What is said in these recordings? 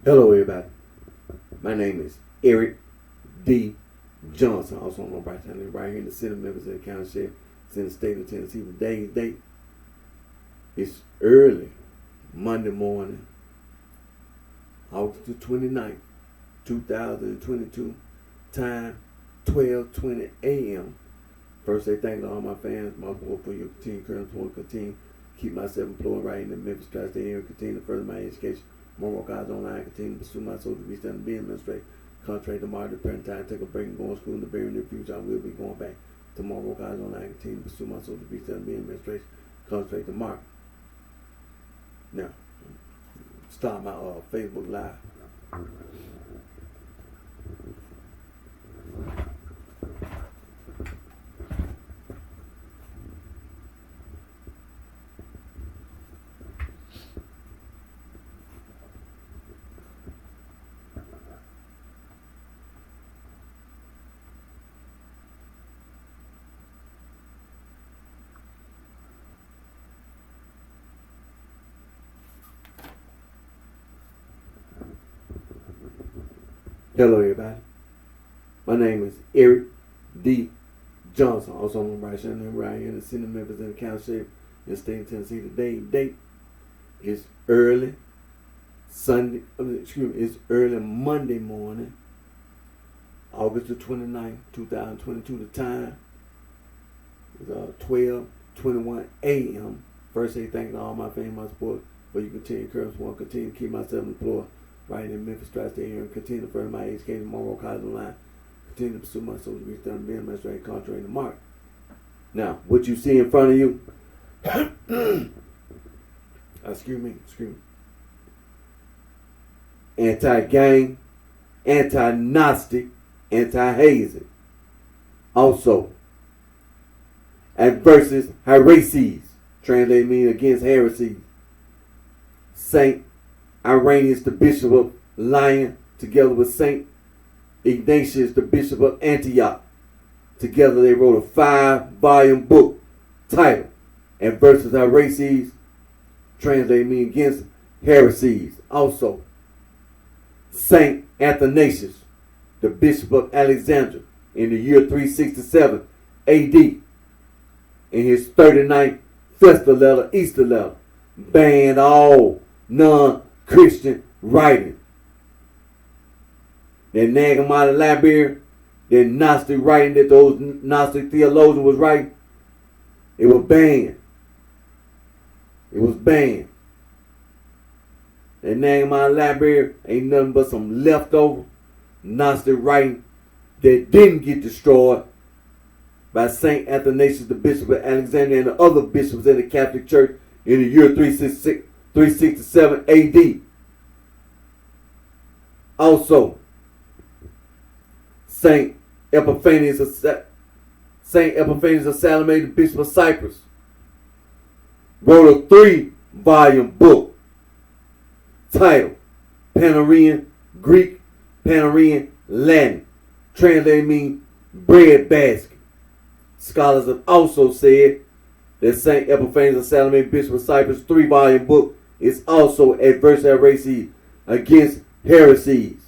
Hello, everybody. My name is Eric D. Johnson, also on my BrightShine, right here in the city of Memphis, in the county sheriff. It's in the state of Tennessee. Today's date is early Monday morning, August the 29th, 2022. Time 12:20 a.m. First, I thank all my fans, my support for your continued current support, continue keep myself employed right in the Memphis tri-state area, continue to further my education, more work hours online, continue to pursue my social reach and be administrator. Contrary to my present time, take a break and go to school in the very near future. I will be going back to more work hours online, continue to pursue my social reach and be administration. Contrary to Mark. Now, start my Facebook Live. Hello, everybody. My name is Eric D. Johnson, also on my BrightShine, right here in the city of Memphis, in the county sheriff, in the state of Tennessee. Today's date is early it's early Monday morning, August the 29th, 2022. The time is 12:21 a.m. First, I thank all my family, my support, for you continue to encourage me, continue to keep myself employed right in Memphis tri-state area, and continue to further my education, more work hours online, continue to pursue my social reach and be administrative contrary to Mark. Now, what you see in front of you, excuse me, anti-gang, anti-Gnostic, anti-hazing. Also, adversus heresies, translated meaning against heresies. Saint Irenaeus, the Bishop of Lyon, together with Saint Ignatius, the Bishop of Antioch. Together they wrote a 5-volume book titled Adversus Heresies, translated meaning against heresies. Also, Saint Athanasius, the Bishop of Alexandria, in the year 367 AD, in his 39th festival letter, Easter letter, banned all non-Christian writing. That Nag Hammadi Library, that Gnostic writing that those Gnostic theologians was writing, it was banned. It was banned. That Nag Hammadi Library ain't nothing but some leftover Gnostic writing that didn't get destroyed by Saint Athanasius, the Bishop of Alexandria, and the other bishops in the Catholic Church in the year 367 AD. Also, Saint Epiphanius of Salome, the Bishop of Cyprus, wrote a 3-volume book titled Panarian Greek, Panarian Latin, translated mean bread basket. Scholars have also said that Saint Epiphanius of Salome, Bishop of Cyprus, 3-volume book is also adverse heresies against heresies.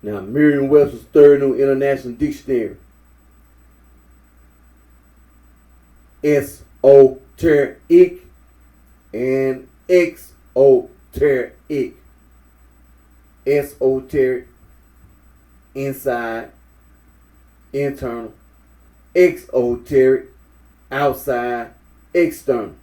Now, Merriam-Webster's Third New International Dictionary. Esoteric and exoteric. Esoteric, inside, internal. Exoteric, outside, external.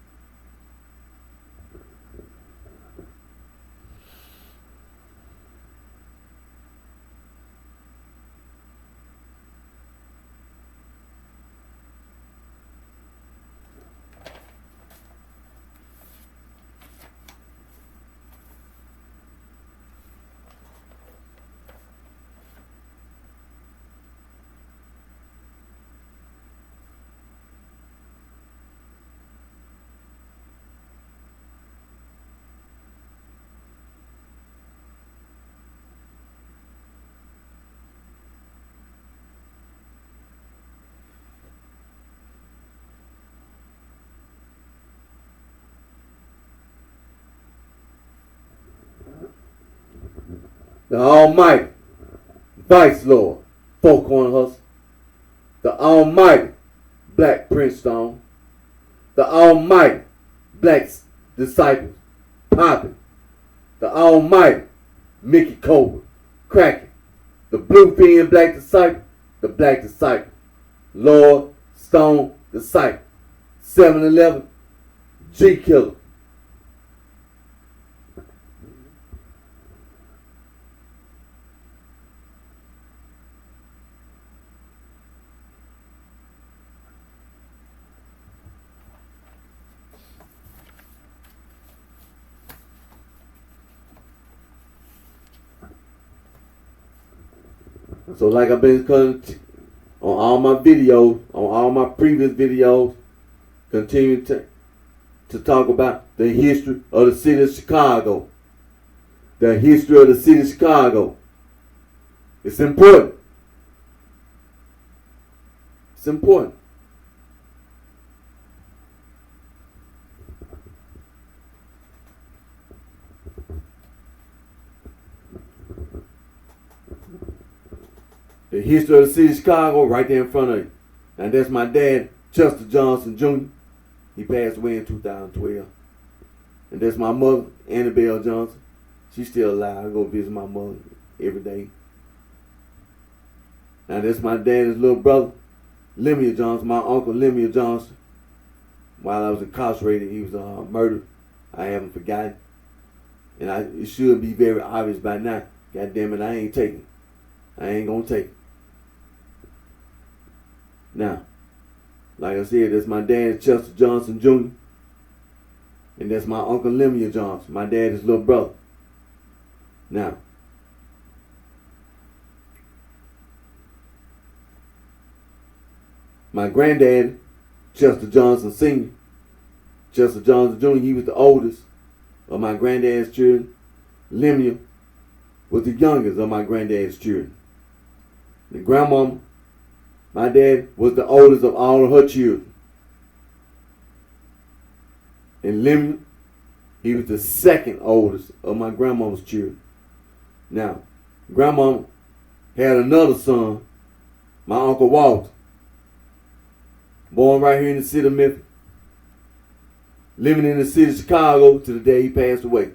The Almighty Vice Lord, Four Corner Hustle. The Almighty Black Prince Stone. The Almighty Black Disciples, Poppin'. The Almighty Mickey Cobra, Cracking. The Bluefin Black Disciple, the Black Disciple. Lord Stone Disciple. 7-Eleven, G Killer. So like I've been on all my videos, on all my previous videos, continue to talk about the history of the city of Chicago. The history of the city of Chicago. It's important. It's important. The history of the city of Chicago right there in front of you. And that's my dad, Chester Johnson Jr. He passed away in 2012. And that's my mother, Annabelle Johnson. She's still alive. I go visit my mother every day. Now that's my dad's little brother, Lemuel Johnson, my uncle Lemuel Johnson. While I was incarcerated, he was murdered. I haven't forgotten. And it should be very obvious by now. God damn it, I ain't taking. I ain't gonna take it. Now, like I said, that's my dad, Chester Johnson Jr. And that's my uncle Lemuel Johnson, my dad's little brother. Now, my granddad, Chester Johnson Sr., Chester Johnson Jr., he was the oldest of my granddad's children. Lemuel was the youngest of my granddad's children. The grandmama, my dad, was the oldest of all of her children. And Lemuel, he was the second oldest of my grandmama's children. Now, grandmama had another son, my Uncle Walter, born right here in the city of Memphis, living in the city of Chicago to the day he passed away.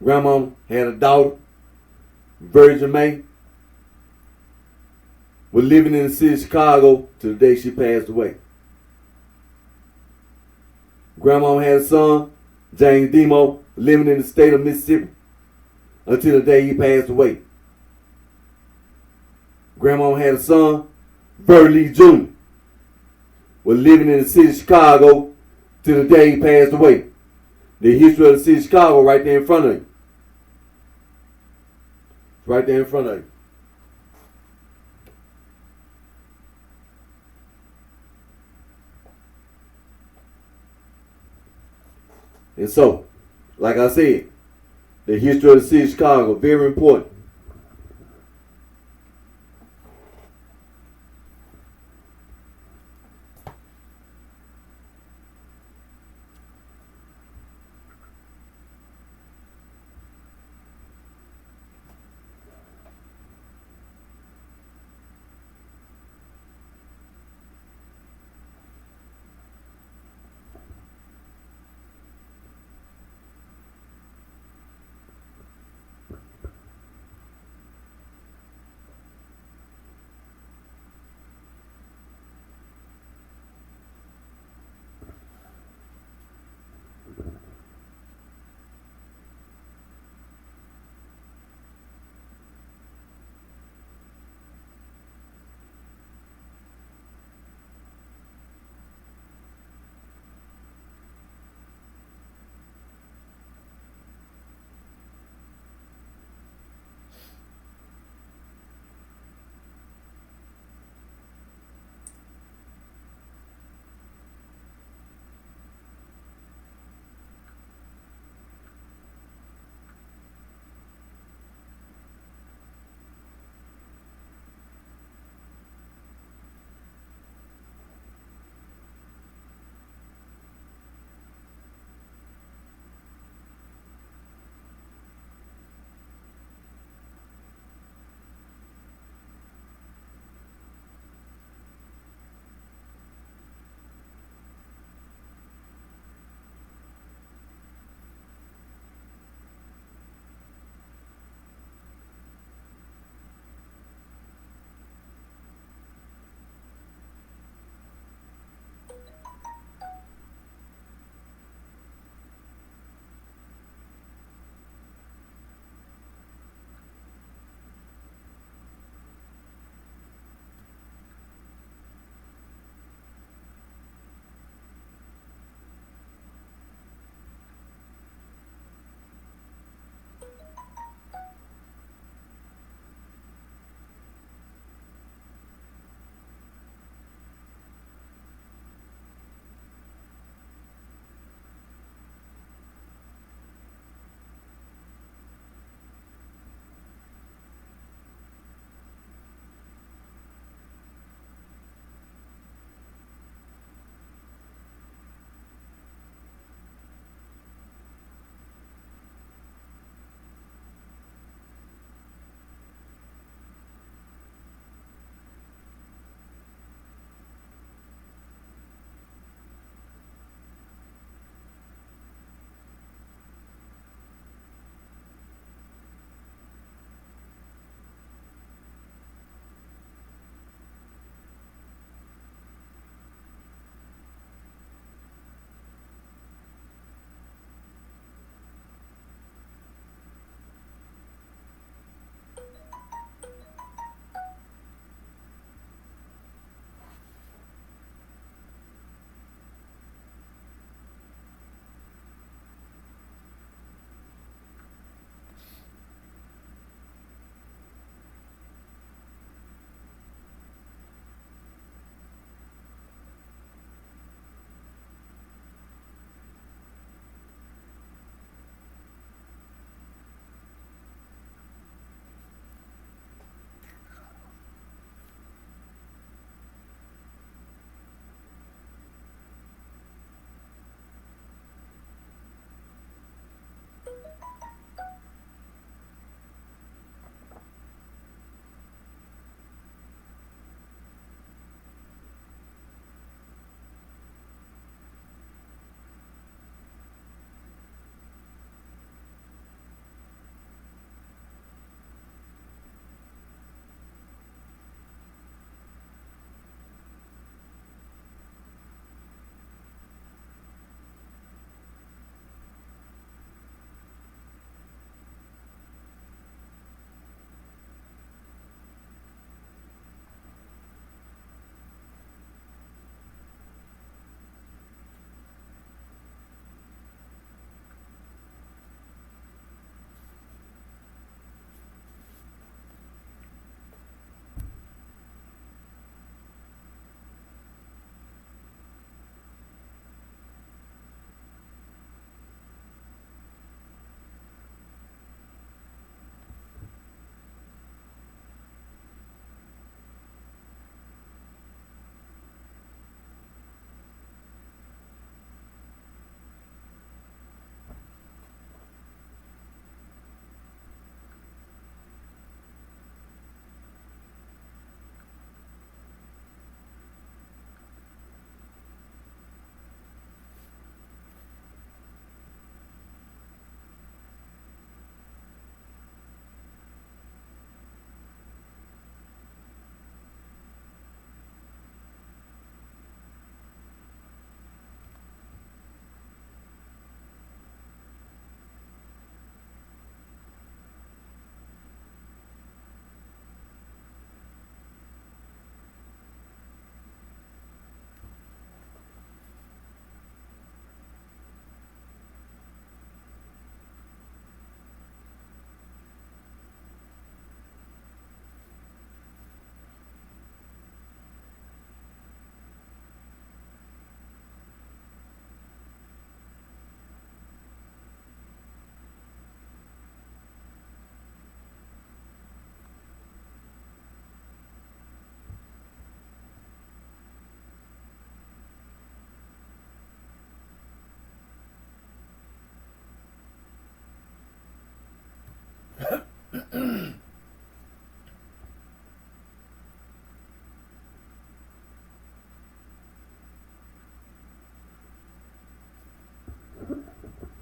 Grandmama had a daughter, Virgin May, was living in the city of Chicago to the day she passed away. Grandmama had a son, James Demo, living in the state of Mississippi until the day he passed away. Grandmama had a son, Bert Lee Jr., was living in the city of Chicago till the day he passed away. The history of the city of Chicago right there in front of you. Right there in front of you. And so, like I said, the history of the city of Chicago, very important.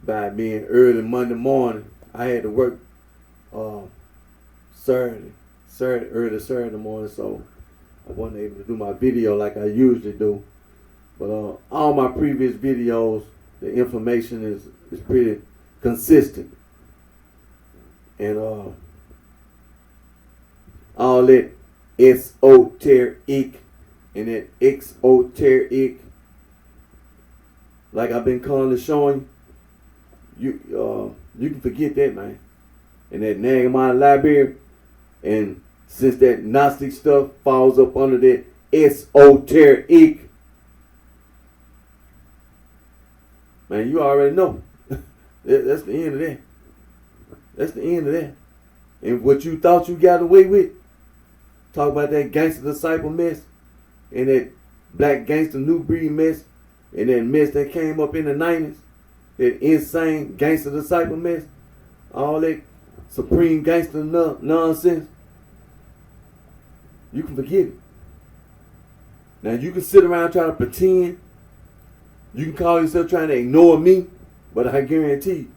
by being early Monday morning. I had to work early Saturday morning, so I wasn't able to do my video like I usually do. But all my previous videos, the information is pretty consistent. And all that esoteric and that exoteric, like I've been calling showing you can forget that, man. And that Nagamon library, and since that Gnostic stuff falls up under that esoteric, man, you already know. That's the end of that. That's the end of that. And what you thought you got away with, talk about that gangster disciple mess, and that black gangster new breed mess, and that mess that came up in the 90s, that insane gangster disciple mess, all that supreme gangster nonsense, you can forget it. Now you can sit around trying to pretend, you can call yourself trying to ignore me, but I guarantee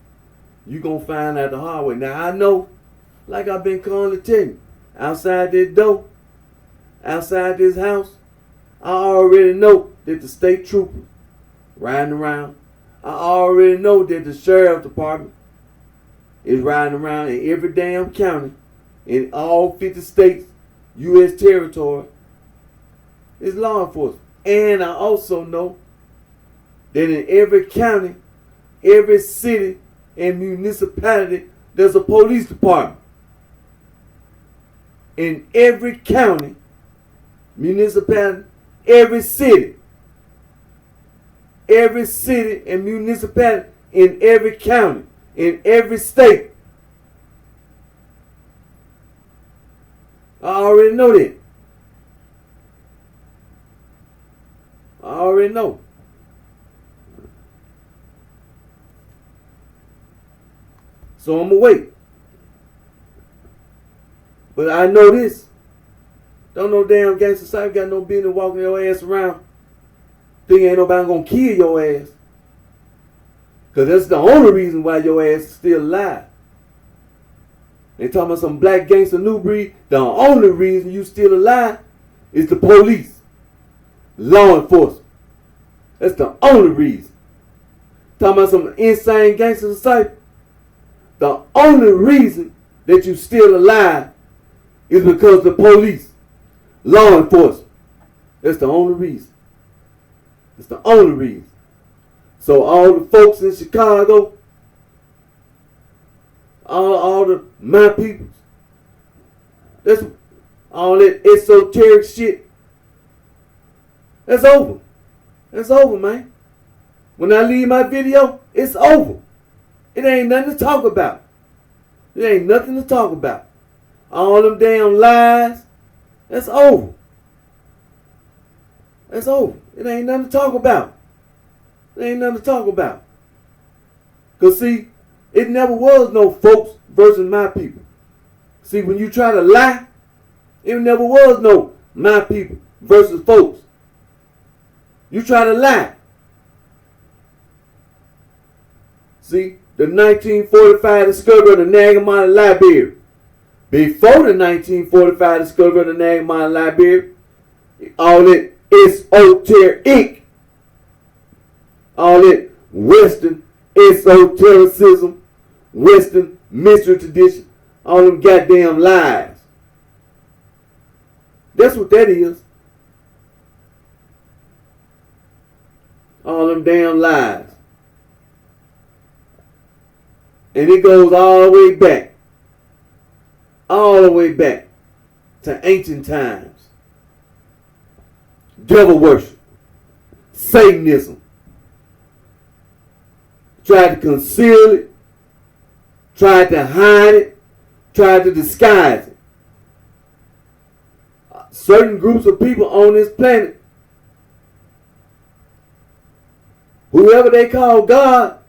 you gonna find out the hard way. Now I know, like I've been calling to tell you, outside this door, outside this house, I already know that the state trooper riding around. I already know that the sheriff department is riding around in every damn county, in all 50 states, U.S. territory. It's law enforcement. And I also know that in every county, every city, and municipality, there's a police department. In every county, municipality, every city and municipality, in every county, in every state. I already know that. I already know. So I'm going to wait. But I know this. Don't no damn gangster side got no business walking your ass around. Think ain't nobody going to kill your ass. Because that's the only reason why your ass is still alive. They talking about some black gangster new breed. The only reason you still alive is the police. Law enforcement. That's the only reason. Talking about some insane gangster disciple. The only reason that you still alive is because the police, law enforcement. That's the only reason. That's the only reason. So all the folks in Chicago, all the my peoples, that's all that esoteric shit. That's over. That's over, man. When I leave my video, it's over. It ain't nothing to talk about. It ain't nothing to talk about. All them damn lies, that's over. That's over. It ain't nothing to talk about. It ain't nothing to talk about. Because see, it never was no folks versus my people. See, when you try to lie, it never was no my people versus folks. You try to lie. See, the 1945 discovery of the Nagamon Library. Before the 1945 discovery of the Nagamon Library, all that esoteric, all that Western esotericism, Western mystery tradition, all them goddamn lies. That's what that is. All them damn lies. And it goes all the way back. All the way back to ancient times. Devil worship. Satanism. Tried to conceal it. Tried to hide it. Tried to disguise it. Certain groups of people on this planet, whoever they call God,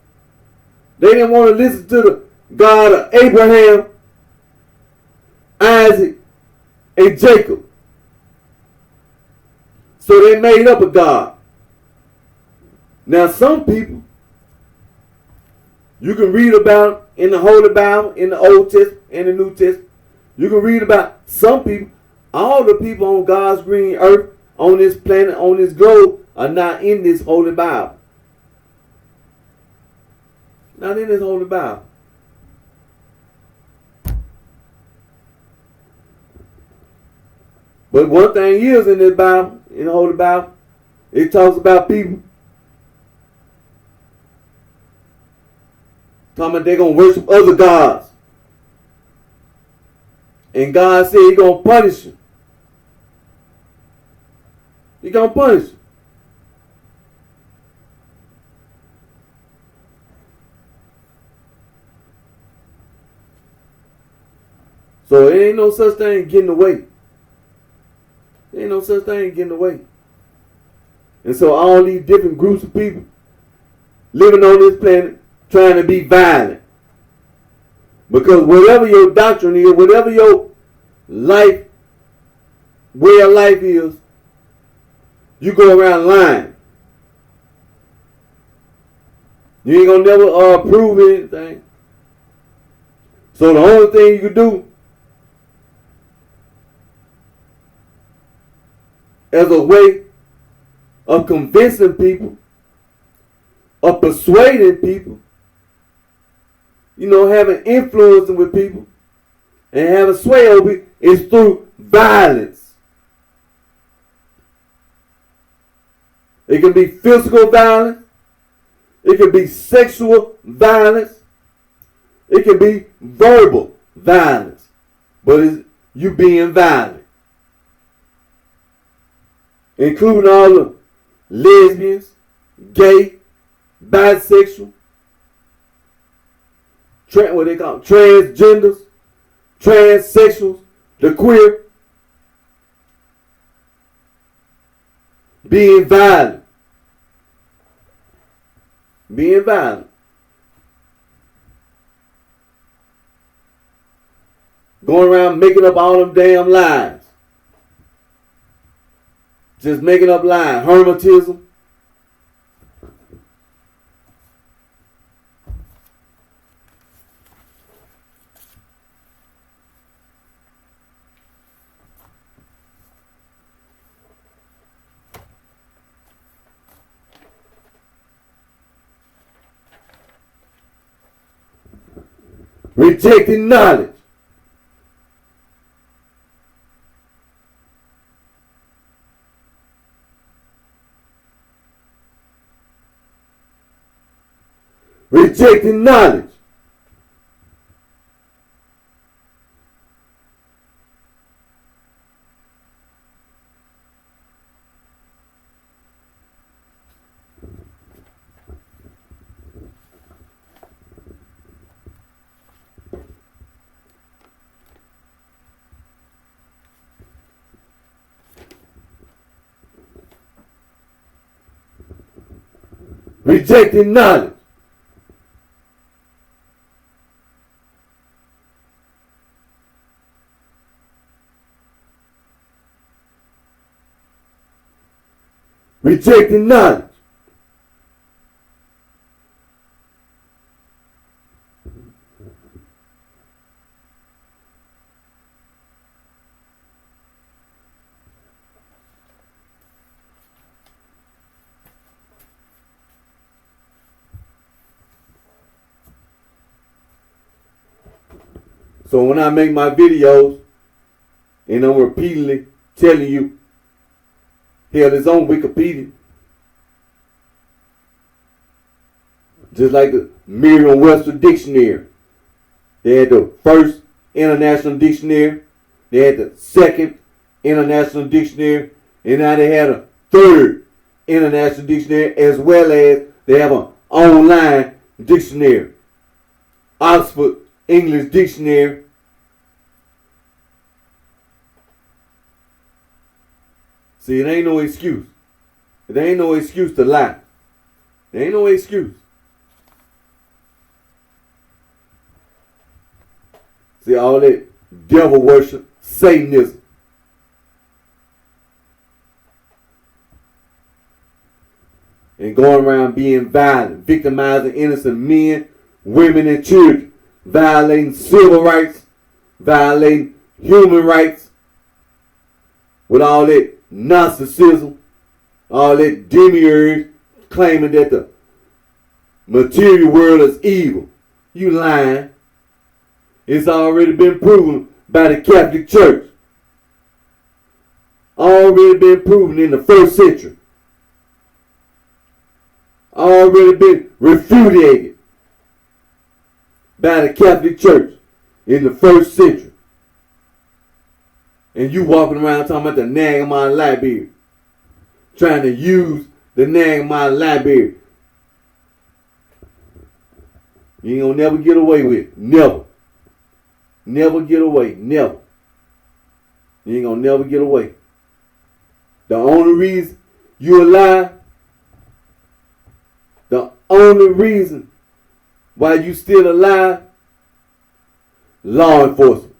they didn't want to listen to the God of Abraham, Isaac, and Jacob. So they made up a God. Now some people, You can read about in the Holy Bible, in the Old Testament, and the New Testament. You can read about some people. All the people on God's green earth, on this planet, on this globe, are not in this Holy Bible. Not in this Holy Bible. But one thing is in this Bible, in the Holy Bible, it talks about people talking about they're going to worship other gods. And God said He's going to punish you. He's going to punish you. So it ain't no such thing as getting away. There ain't no such thing as getting away. And so all these different groups of people living on this planet trying to be violent. Because whatever your doctrine is, whatever your life, way of life is, you go around lying. You ain't gonna never prove anything. So the only thing you can do as a way of convincing people, of persuading people, having influence with people and having sway over it is through violence. It can be physical violence. It can be sexual violence. It can be verbal violence. But it's you being violent. Including all the lesbians, gay, bisexual, what they call transgenders, transsexuals, the queer, being violent. Being violent. Going around making up all them damn lies. Just making up lies. Hermetism. Rejecting knowledge. Rejecting knowledge. Rejecting knowledge. Rejecting knowledge. So when I make my videos and I'm repeatedly telling you, hell, it's on Wikipedia. Just like the Merriam-Webster Dictionary. They had the first international dictionary. They had the second international dictionary. And now they had a third international dictionary, as well as they have an online dictionary. Oxford English Dictionary. See, it ain't no excuse. It ain't no excuse to lie. There ain't no excuse. See, all that devil worship, Satanism. And going around being violent, victimizing innocent men, women and children, violating civil rights, violating human rights, with all that narcissism, all that demiurge claiming that the material world is evil. You lying. It's already been proven by the Catholic Church. Already been proven in the first century. Already been refuted by the Catholic Church in the first century. And you walking around talking about the Nagamon Library. Trying to use the Nagamon Library. You ain't gonna never get away with it. Never. Never get away. Never. You ain't gonna never get away. The only reason you alive, the only reason why you still alive, law enforcement.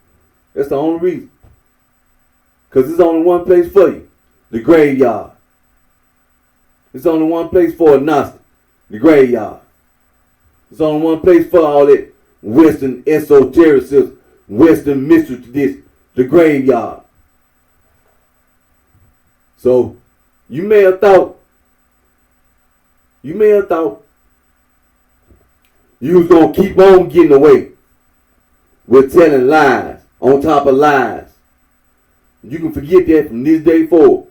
That's the only reason. Because there's only one place for you, the graveyard. There's only one place for a Gnostic, the graveyard. There's only one place for all that Western esotericism, Western mystery tradition, the graveyard. So you may have thought you was going to keep on getting away with telling lies on top of lies. You can forget that from this day forward.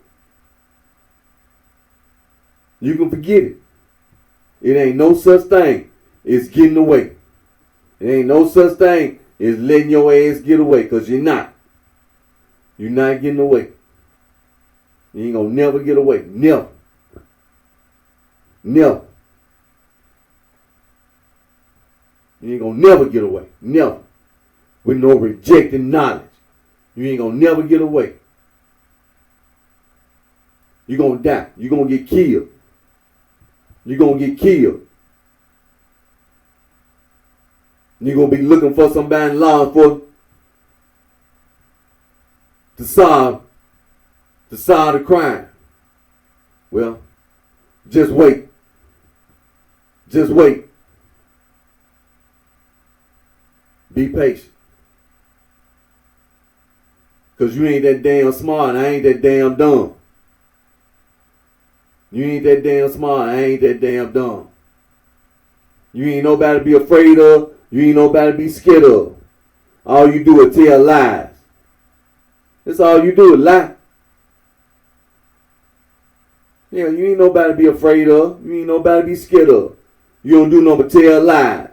You can forget it. It ain't no such thing as getting away. It ain't no such thing as letting your ass get away, because you're not. You're not getting away. You ain't gonna never get away. Never. Never. You ain't gonna never get away. Never. With no rejecting knowledge. You ain't gonna never get away. You're gonna die. You're gonna get killed. You're gonna get killed. You're gonna be looking for somebody in law enforcement to solve the crime. Well, just wait. Just wait. Be patient. Because you ain't that damn smart and I ain't that damn dumb. You ain't that damn smart, I ain't that damn dumb. You ain't nobody to be afraid of. You ain't nobody to be scared of. All you do is tell lies. That's all you do is lie. Yeah, you ain't nobody to be afraid of. You ain't nobody to be scared of. You don't do nothing but tell lies.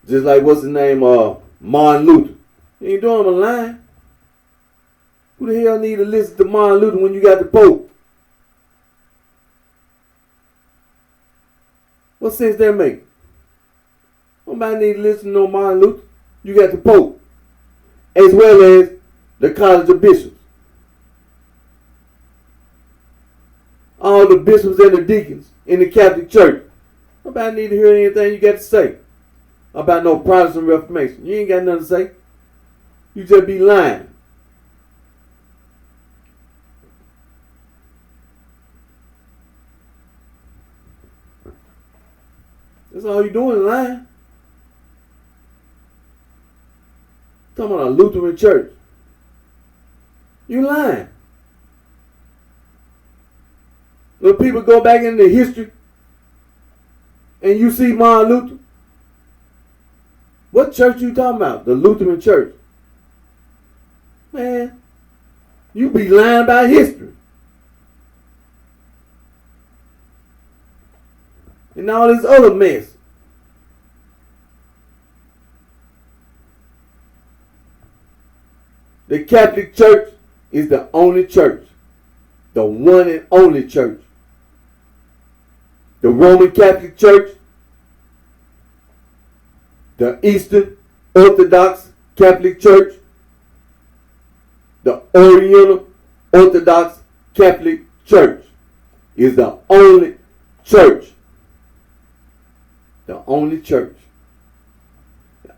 Just like what's his name, Martin Luther. You ain't doing him a line. Who the hell need to listen to Martin Luther when you got the Pope? What sense that make? Nobody need to listen to no Martin Luther. You got the Pope. As well as the College of Bishops. All the bishops and the deacons in the Catholic Church. Nobody need to hear anything you got to say about no Protestant Reformation. You ain't got nothing to say. You just be lying. That's all you doing, lying. Talking about a Lutheran church. You lying. When people go back into history and you see Martin Luther, what church you talking about? The Lutheran church. Man, you be lying about history. And all this other mess. The Catholic Church is the only church. The one and only church. The Roman Catholic Church, the Eastern Orthodox Catholic Church, the Oriental Orthodox Catholic Church is the only church. The only church.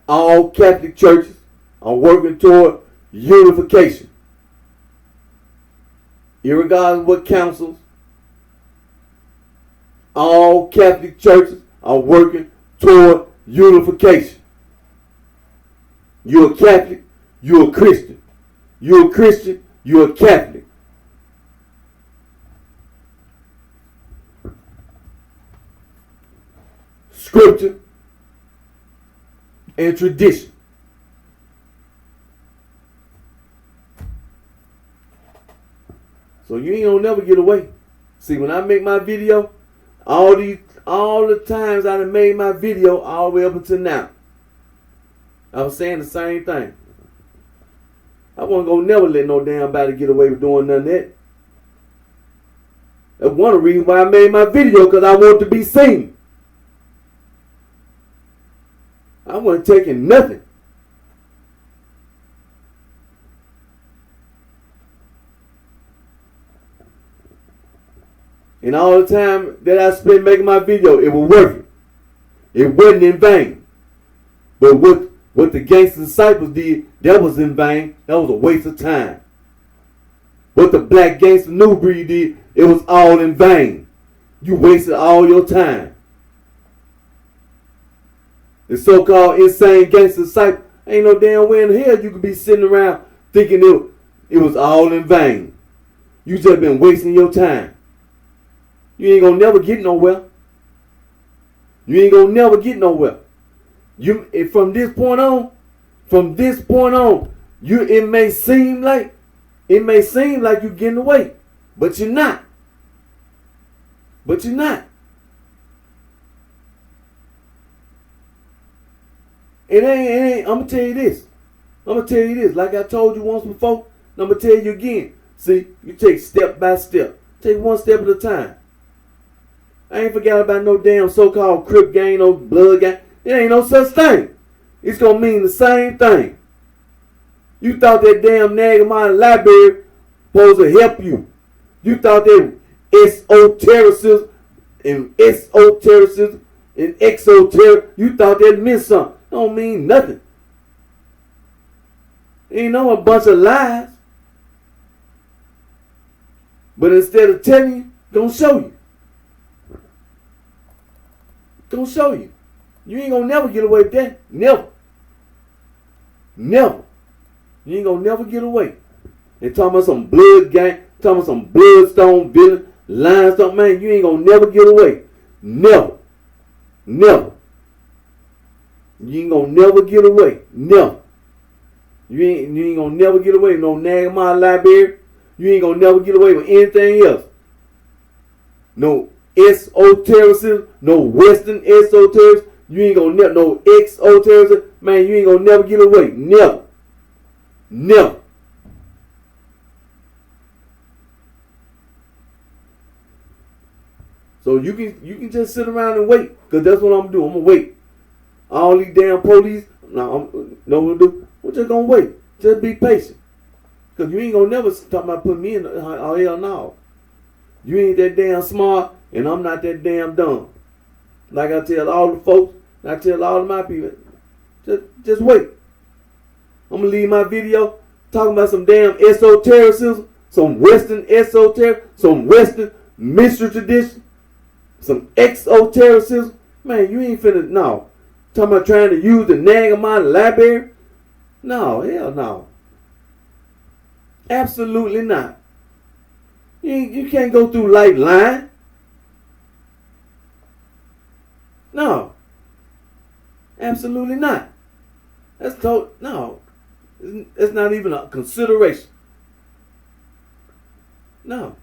All Catholic churches are working toward unification. Irregardless of what councils, all Catholic churches are working toward unification. You're a Catholic, you're a Christian. You're a Christian, you're a Catholic. Scripture and tradition. So you ain't gonna never get away. See, when I make my video, all the times I done made my video all the way up until now, I was saying the same thing. I wasn't gonna never let no damn body get away with doing none of that. That's one of the reasons why I made my video, because I want to be seen. I wasn't taking nothing. And all the time that I spent making my video, it was worth it. It wasn't in vain. But what the gangster disciples did, that was in vain. That was a waste of time. What the black gangster new breed did, it was all in vain. You wasted all your time. The so-called insane gangster disciple, ain't no damn way in hell you could be sitting around thinking it was all in vain. You just been wasting your time. You ain't gonna never get nowhere. You ain't gonna never get nowhere. From this point on, it may seem like you're getting away, but you're not. But you're not. It ain't. I'm gonna tell you this. Like I told you once before, I'm gonna tell you again. See, you take step by step. Take one step at a time. I ain't forgot about no damn so-called Crip gang, no blood gang. There ain't no such thing. It's gonna mean the same thing. You thought that damn Nagamon library supposed to help you. You thought that esotericism and exoteric, you thought that meant something. Don't mean nothing. Ain't no a bunch of lies. But instead of telling you, gonna show you. Gonna show you. You ain't gonna never get away with that. Never. Never. You ain't gonna never get away. They talking about some blood gang, talking about some bloodstone villain, limestone, man, you ain't gonna never get away. Never. Never. You ain't gonna never get away. Never. You ain't gonna never get away with no Nagamon library. You ain't gonna never get away with anything else. No esotericism, no Western esotericism. You ain't gonna never, no exotericism. Man, you ain't gonna never get away. Never. Never. So you can just sit around and wait, because that's what I'm gonna do. I'm gonna wait. All these damn police, no, know what to do? We're just gonna wait. Just be patient. Because you ain't gonna never talk about putting me in. Oh, hell no. You ain't that damn smart, and I'm not that damn dumb. Like I tell all the folks, I tell all of my people, just wait. I'm gonna leave my video talking about some damn esotericism, some Western esoteric, some Western mystery tradition, some exotericism. Man, you ain't finna, no. Talking about trying to use the Nagamon library? No, hell no. Absolutely not. You can't go through life lying. No. Absolutely not. No. It's not even a consideration. No.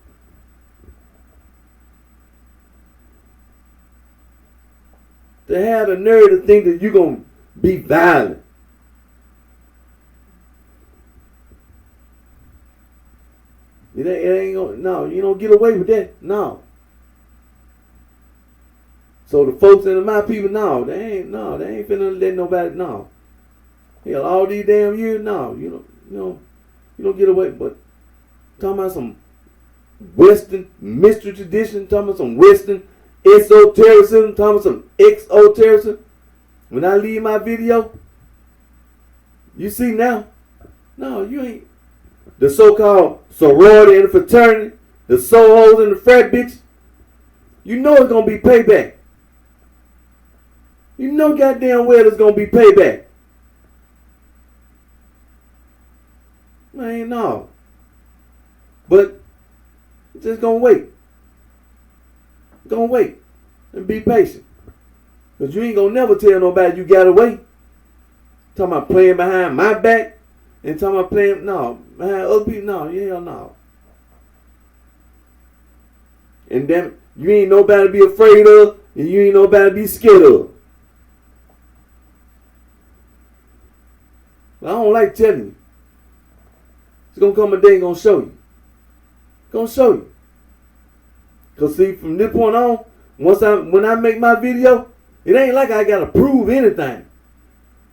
To have the nerve to think that you're going to be violent. It ain't gonna, no, you don't get away with that. No. So the folks and my people, they ain't finna let nobody, no. Hell, all these damn years, no, you don't get away. But talking about some Western mystery tradition, talking about some Western esotericism, talking about some exotericism. When I leave my video, you see now, No, you ain't. The so-called sorority and the fraternity, the soul and the frat bitch, you know it's gonna be payback. You know goddamn well it's gonna be payback. Man, no. But just gonna wait. Gonna wait and be patient. Because you ain't gonna never tell nobody you gotta wait. Talking about playing behind my back and talking about playing, no, behind other people, no, hell no. And damn it, you ain't nobody to be afraid of and you ain't nobody to be scared of. But I don't like telling you. It's gonna come a day and gonna show you. Gonna show you. Cause see, from this point on, when I make my video, it ain't like I gotta prove anything.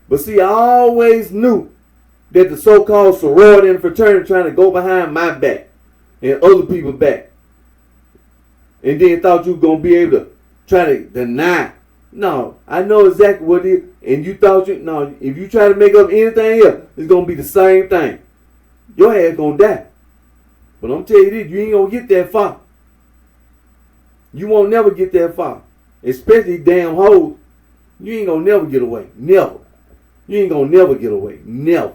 But see, I always knew that the so-called sorority and fraternity trying to go behind my back and other people's back. And then thought you were gonna be able to try to deny. No, I know exactly what it is. And you thought if you try to make up anything else, it's gonna be the same thing. Your ass gonna die. But I'm telling you this, you ain't gonna get that far. You won't never get that far. Especially damn hoes. You ain't gonna never get away. Never. You ain't gonna never get away. Never.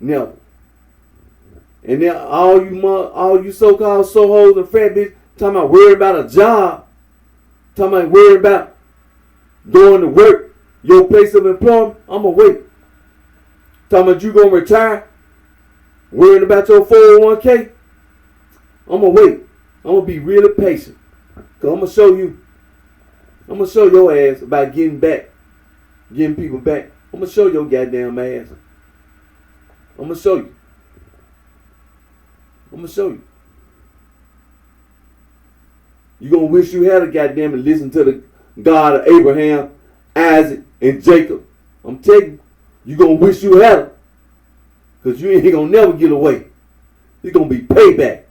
Never. And then all you so-called so-hoes and fat bitches talking about worried about a job. Talking about worried about going to work. Your place of employment. I'ma wait. Talking about you gonna retire. Worried about your 401k. I'ma wait. I'm gonna be really patient. Cause I'm gonna show you. I'm gonna show your ass about getting people back. I'm gonna show your goddamn ass. I'm gonna show you. I'm gonna show you. You gonna wish you had a goddamn and listen to the God of Abraham, Isaac, and Jacob. I'm telling you gonna wish you had it. Cause you ain't gonna never get away. It's gonna be payback.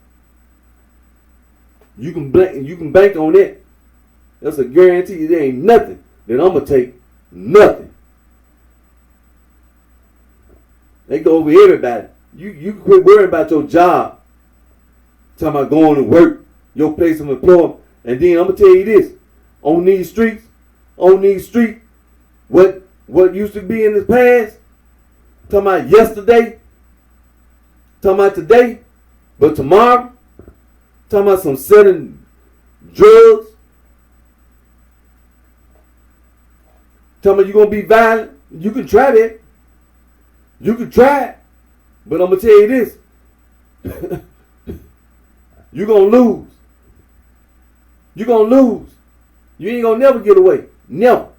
You can bank on that. That's a guarantee. There ain't nothing that I'm gonna take. Nothing. They go over everybody. You quit worrying about your job. Talking about going to work, your place of employment. And then I'm gonna tell you this. On these streets, what used to be in the past, talking about yesterday, talking about today, but tomorrow, talking about some selling drugs. Talking about you gonna be violent. You can try that. You can try it. But I'm gonna tell you this. You're gonna lose. You're gonna lose. You ain't gonna never get away. Never.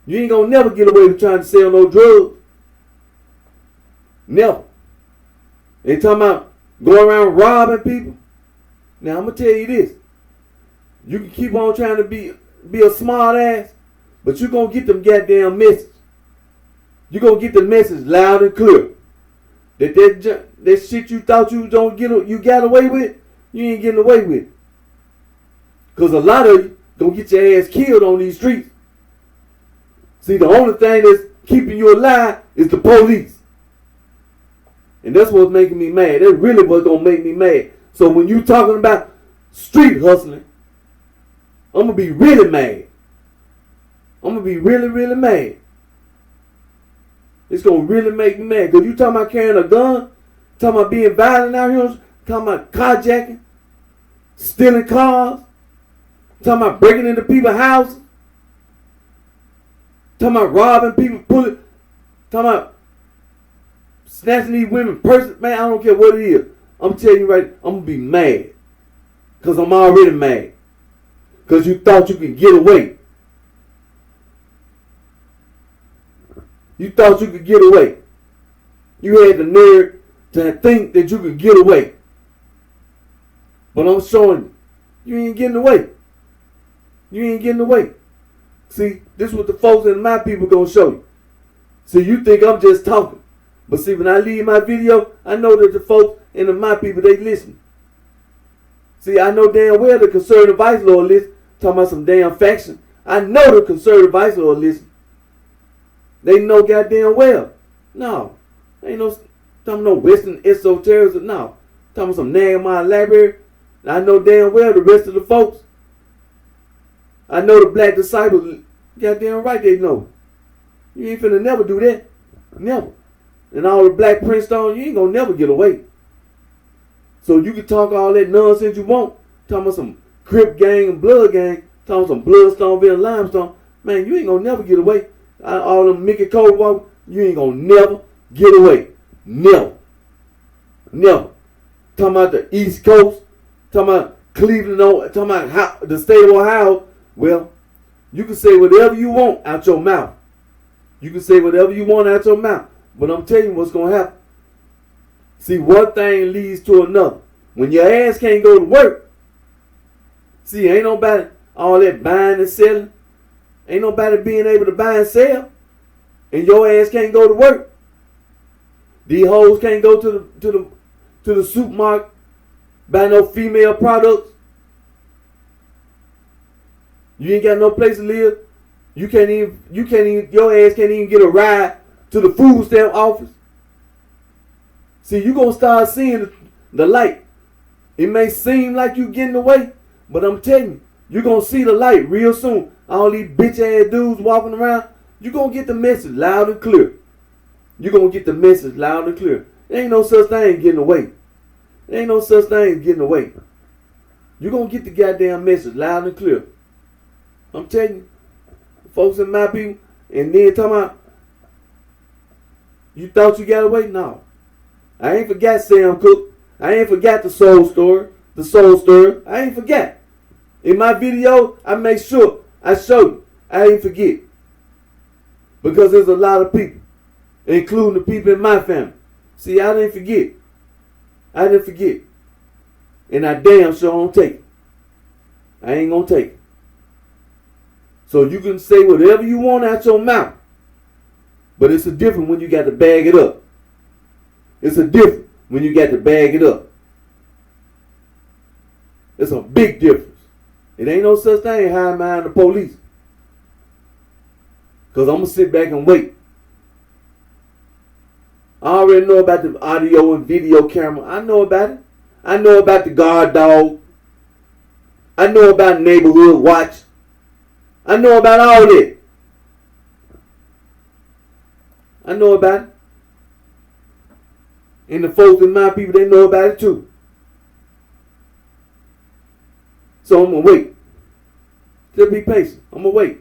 You ain't gonna never get away with trying to sell no drugs. Never. They talking about going around robbing people. Now I'm gonna tell you this. You can keep on trying to be a smart ass, but you're gonna get them goddamn message. You're gonna get the message loud and clear. That shit you thought you got away with, you ain't getting away with. Cause a lot of you gonna get your ass killed on these streets. See, the only thing that's keeping you alive is the police. And that's what's making me mad. That's really what's gonna make me mad. So when you talking about street hustling, I'm gonna be really mad. I'm gonna be really, really mad. It's gonna really make me mad. Cause you talking about carrying a gun, talking about being violent out here, talking about carjacking, stealing cars, talking about breaking into people's houses, talking about robbing people, talking about snatching these women's purses. Man, I don't care what it is. I'm telling you right, I'm gonna be mad. Cause I'm already mad. Cause you thought you could get away. You thought you could get away. You had the nerve to think that you could get away. But I'm showing you ain't getting away. You ain't getting away. See, this is what the folks and my people gonna show you. See, you think I'm just talking. But see, when I leave my video, I know that the folks and my people, they listen. See, I know damn well the conservative vice lord listen. Talking about some damn faction. I know the conservative vice lord listen. They know goddamn well No. Ain't no Western esotericism. No. Talking some Nehemiah library. I know damn well the rest of the folks. I know the black disciples. Goddamn right they know. You ain't finna never do that. Never. And all the black Princeton, you ain't gonna never get away. So you can talk all that nonsense you want. Talking about some Crip gang and Blood gang. Talking some Bloodstoneville and Limestone. Man, you ain't gonna never get away. All them Mickey Cole walk, you ain't gonna never get away. Never. Never. Talking about the East Coast. Talking about Cleveland. Talking about the state of Ohio. Well, you can say whatever you want out your mouth. You can say whatever you want out your mouth. But I'm telling you what's going to happen. See, one thing leads to another. When your ass can't go to work, see, ain't nobody all that buying and selling. Ain't nobody being able to buy and sell. And your ass can't go to work. These hoes can't go to the supermarket, buy no female products. You ain't got no place to live. You can't even, your ass can't even get a ride to the food stamp office. See, you gonna start seeing the light. It may seem like you getting away, but I'm telling you, you're gonna see the light real soon. All these bitch ass dudes walking around, you gonna get the message loud and clear. You're gonna get the message loud and clear. There ain't no such thing as getting away. There ain't no such thing as getting away. You're gonna get the goddamn message loud and clear. I'm telling you, folks in my people, and then talking about, you thought you got away? No. I ain't forgot Sam Cooke. I ain't forgot the soul story. The soul stirrer. I ain't forgot. In my video, I make sure I show you. I ain't forget. Because there's a lot of people, including the people in my family. See, I didn't forget. I didn't forget. And I damn sure don't take it. I ain't gonna take it. So you can say whatever you want out your mouth. But it's a difference when you got to bag it up. It's a difference when you got to bag it up. It's a big difference. It ain't no such thing as hiding behind the police. Because I'm going to sit back and wait. I already know about the audio and video camera. I know about it. I know about the guard dog. I know about neighborhood watch. I know about all that. I know about it. And the folks in my people, they know about it too. So I'm going to wait. Just be patient. I'm going to wait.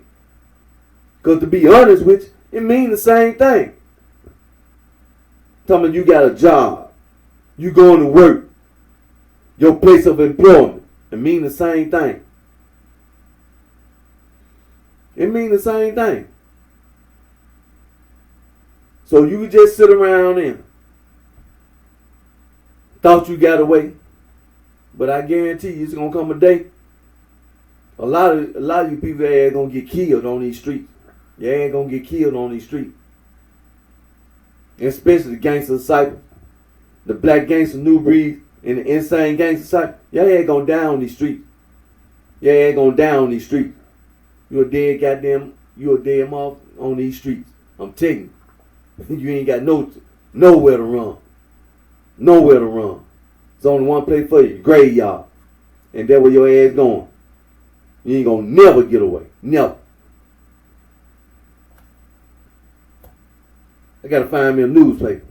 Because to be honest with you, it means the same thing. Tell me you got a job. You going to work. Your place of employment. It means the same thing. It means the same thing. So you can just sit around and thought you got away. But I guarantee you it's going to come a day. A lot of you people ain't going to get killed on these streets. You ain't going to get killed on these streets. Especially the gangster disciples. The black gangster new breed and the insane gangster disciples. Y'all ain't going to die on these streets. Y'all ain't going to die on these streets. You're a dead moth on these streets. I'm telling you. You ain't got nowhere to run. Nowhere to run. There's only one place for you. Graveyard. And that's where your ass going. You ain't gonna never get away. Never. I gotta find me a newspaper.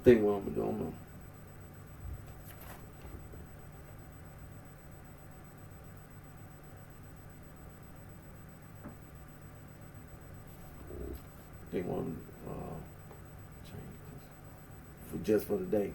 think what I'm gonna do, I'm gonna think what I'm change this for just for the day.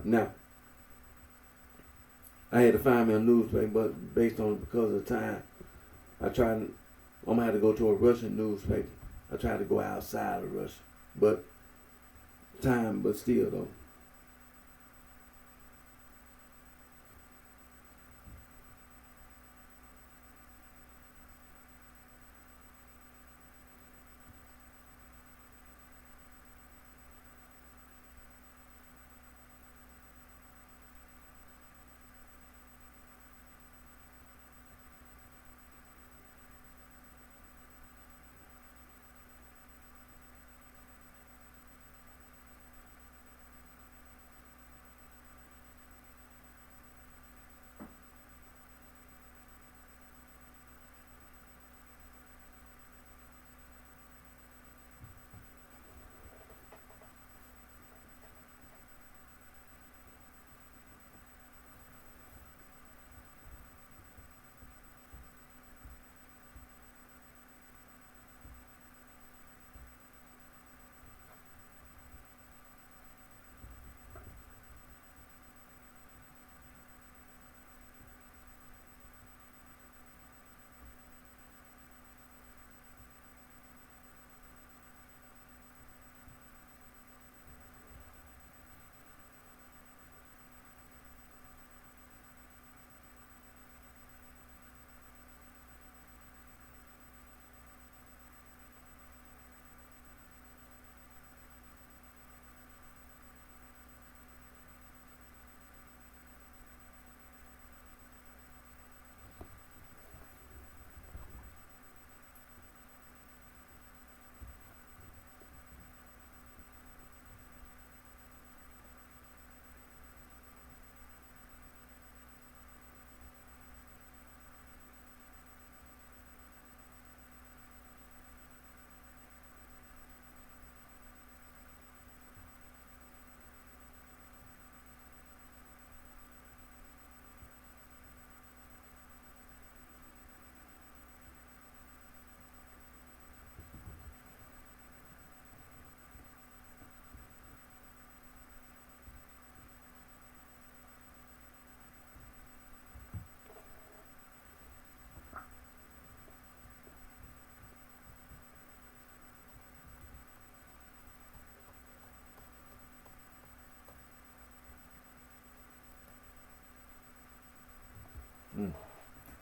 Now, I had to find me a newspaper, but based on because of time, I tried. I'm gonna have to go to a Russian newspaper. I tried to go outside of Russia, but time, but still though.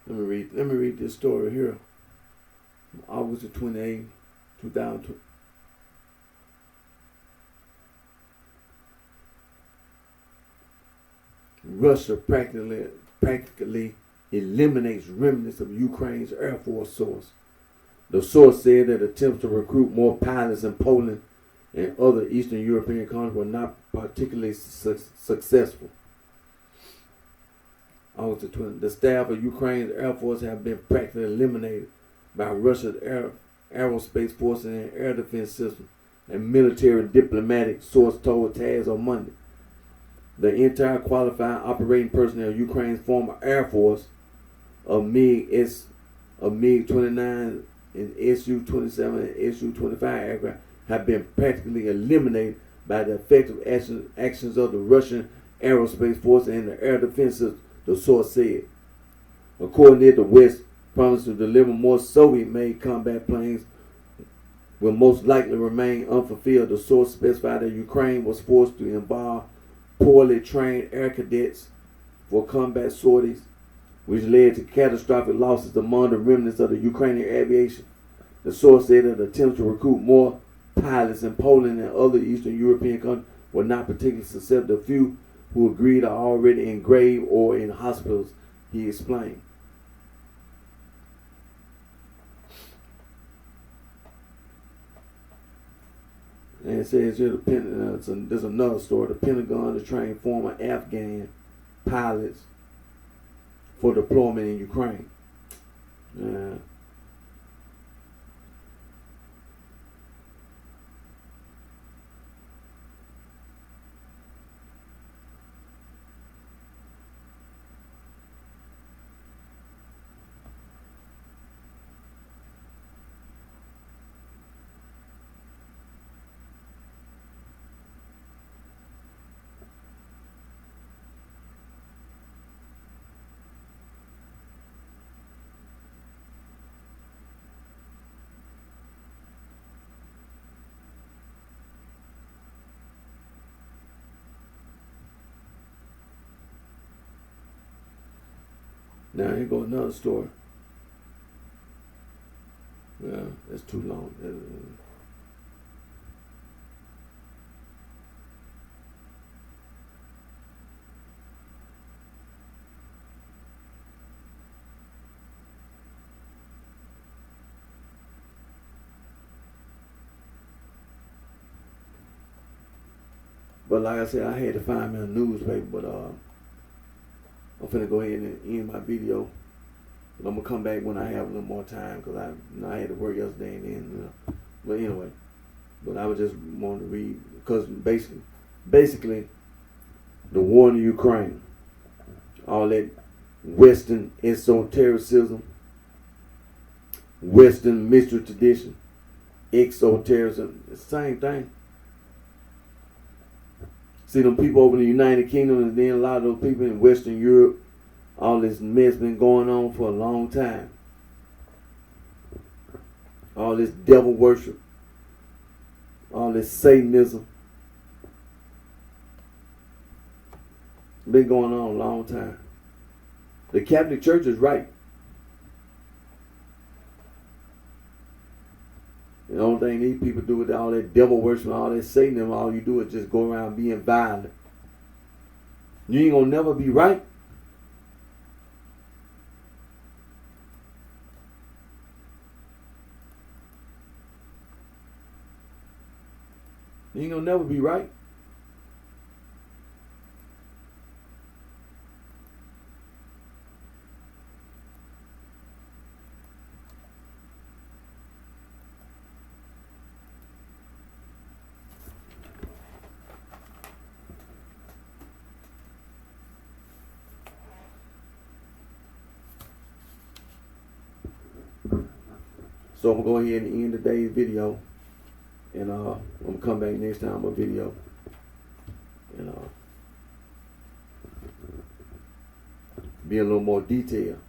Let me read this story here. August the 28th, 2020. Russia practically eliminates remnants of Ukraine's Air Force source. The source said that attempts to recruit more pilots in Poland and other Eastern European countries were not particularly successful. The staff of Ukraine's Air Force have been practically eliminated by Russia's aerospace forces and air defense system, a military diplomatic source told TASS on Monday. The entire qualified operating personnel of Ukraine's former Air Force of MiG-29 and Su-27 and Su-25 aircraft have been practically eliminated by the effective actions of the Russian aerospace force and the air defense system, the source said. According to the West, promised to deliver more Soviet-made combat planes will most likely remain unfulfilled. The source specified that Ukraine was forced to involve poorly trained air cadets for combat sorties, which led to catastrophic losses among the remnants of the Ukrainian aviation. The source said that attempts to recruit more pilots in Poland and other Eastern European countries were not particularly successful. The few who agreed are already in grave or in hospitals, he explained. And it says here, there's another story. The Pentagon is training former Afghan pilots for deployment in Ukraine. Now here goes another story. Well, that's too long. But like I said, I had to find me a newspaper, but I'm finna go ahead and end my video. But I'm gonna come back when I have a little more time because I had to work yesterday and then. But anyway, but I was just wanting to read because basically, the war in Ukraine, all that Western esotericism, Western mystery tradition, exotericism, it's the same thing. See them people over in the United Kingdom and then a lot of those people in Western Europe, all this mess been going on for a long time. All this devil worship, all this Satanism, been going on a long time. The Catholic Church is right. The only thing these people do with all that devil worship, all that Satanism, all you do is just go around being violent. You ain't gonna never be right. You ain't gonna never be right. So I'm gonna go ahead and end today's video, and I'm gonna come back next time with a video, and be a little more detailed.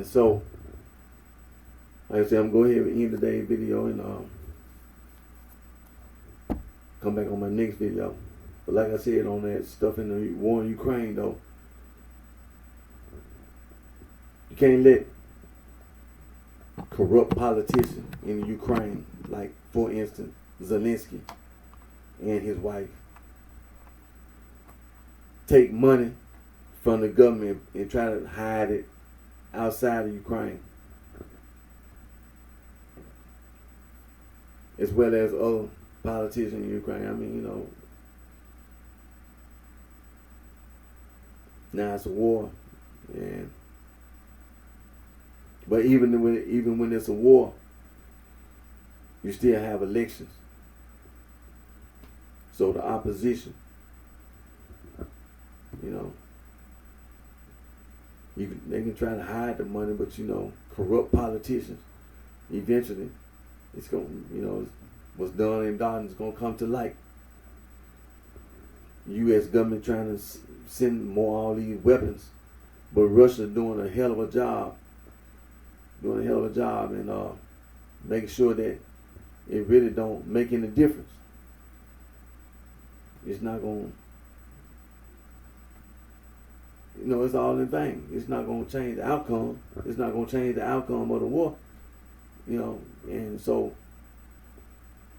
And so, like I said, I'm going to go ahead and end today's video and come back on my next video. But like I said, on that stuff in the war in Ukraine, though, you can't let corrupt politicians in Ukraine, like for instance Zelensky and his wife, take money from the government and try to hide it outside of Ukraine, as well as other politicians in Ukraine. I mean, now it's a war, and but even when it's a war, you still have elections. So the opposition, they can try to hide the money, but corrupt politicians, eventually, it's going, what's done in darkness is going to come to light. U.S. government trying to send more all these weapons, but Russia doing a hell of a job. And making sure that it really don't make any difference. It's not going to, it's all in vain. It's not going to change the outcome. It's not going to change the outcome of the war. And so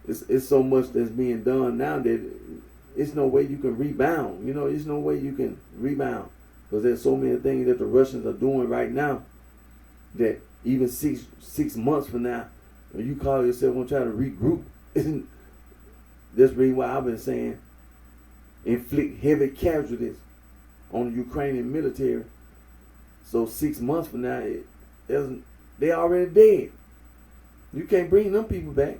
it's so much that's being done now that it's no way you can rebound. There's no way you can rebound, because there's so many things that the Russians are doing right now that even six months from now, when you call yourself going to try to regroup, that's the reason why I've been saying inflict heavy casualties on the Ukrainian military. So 6 months from now, they already dead. You can't bring them people back.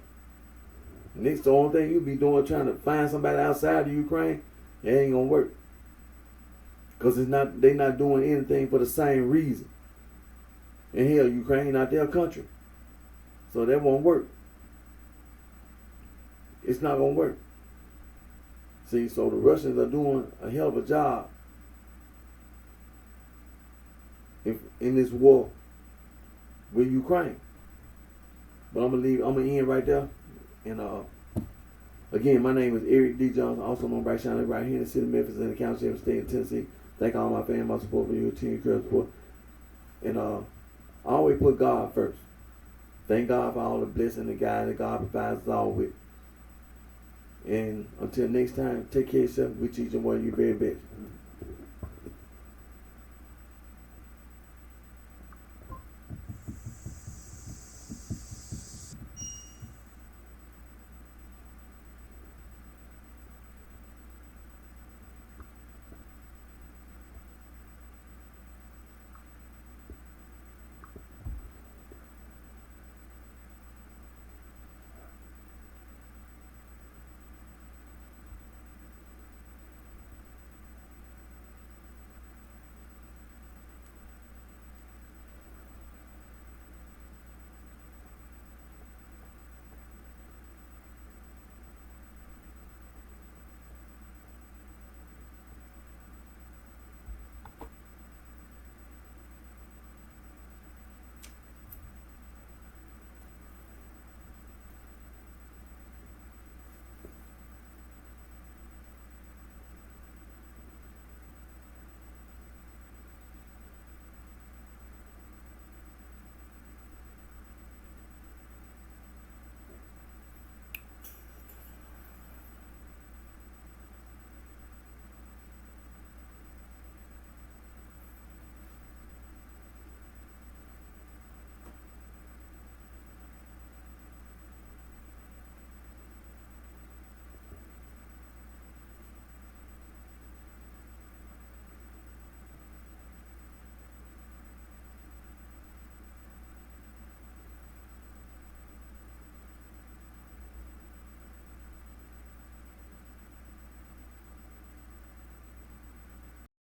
Next, the only thing you'll be doing trying to find somebody outside of Ukraine, it ain't gonna work. Because they're not doing anything for the same reason. And hell, Ukraine not their country. So that won't work. It's not gonna work. See, so the Russians are doing a hell of a job in this war with Ukraine. But I'm gonna end right there. And again, my name is Eric D. Johnson, also known BrightShine, right here in the city of Memphis and the county of state of Tennessee. Thank all my fans, my support for you, team encouragement support. And I always put God first. Thank God for all the blessing and guidance that God provides us all with. And until next time, take care of yourself. We teach you one of your very best.